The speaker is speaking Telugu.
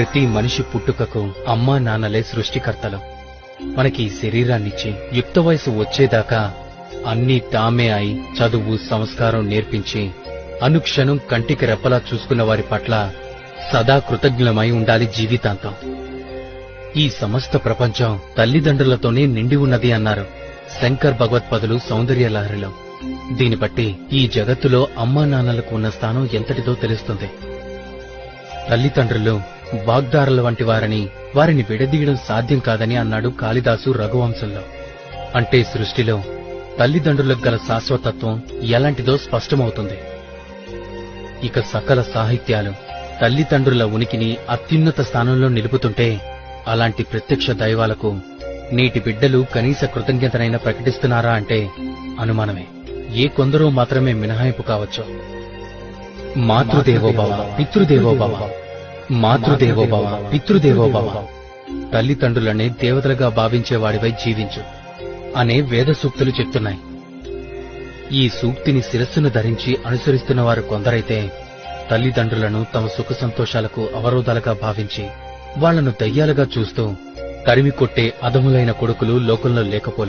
ప్రతి మనిషి పుట్టుకకు అమ్మా నాన్నలే సృష్టికర్తలు. మనకి శరీరాన్నిచ్చి యుక్త వయసు వచ్చేదాకా అన్నీ తామే అయి చదువు సంస్కారం నేర్పించి అనుక్షణం కంటికి రెప్పలా చూసుకున్న వారి పట్ల సదా కృతజ్ఞమై ఉండాలి జీవితాంతం. ఈ సమస్త ప్రపంచం తల్లిదండ్రులతోనే నిండి ఉన్నది అన్నారు శంకర్ భగవత్పదులు సౌందర్య లహరిలో. దీని బట్టి ఈ జగత్తులో అమ్మా నాన్నలకు ఉన్న స్థానం ఎంతటిదో తెలుస్తుంది. తల్లిదండ్రులు వాగ్దారుల వంటి వారిని విడదీయడం సాధ్యం కాదని అన్నాడు కాళిదాసు రఘువంశంలో. అంటే సృష్టిలో తల్లిదండ్రులకు గల శాశ్వతత్వం ఎలాంటిదో స్పష్టమవుతుంది. ఇక సకల సాహిత్యాలు తల్లిదండ్రుల ఉనికిని అత్యున్నత స్థానంలో నిలుపుతుంటే అలాంటి ప్రత్యక్ష దైవాలకు నేటి బిడ్డలు కనీస కృతజ్ఞతనైనా ప్రకటిస్తున్నారా అంటే అనుమానమే. ఏ కొందరో మాత్రమే మినహాయింపు కావచ్చు. మాతృదేవోభవ పితృదేవోభవ, మాతృదేవోభవ పితృదేవోభవ. తల్లిదండ్రులనే దేవతలుగా భావించేవాడివై జీవించు అనే వేద సూక్తులు చెప్తున్నాయి. ఈ సూక్తిని శిరస్సును ధరించి అనుసరిస్తున్న వారు కొందరైతే తల్లిదండ్రులను తమ సుఖ సంతోషాలకు అవరోధాలుగా భావించి వాళ్లను దయ్యాలుగా చూస్తూ తరిమి కొట్టే అధములైన కొడుకులు లోకంలో లేకపోలేదు.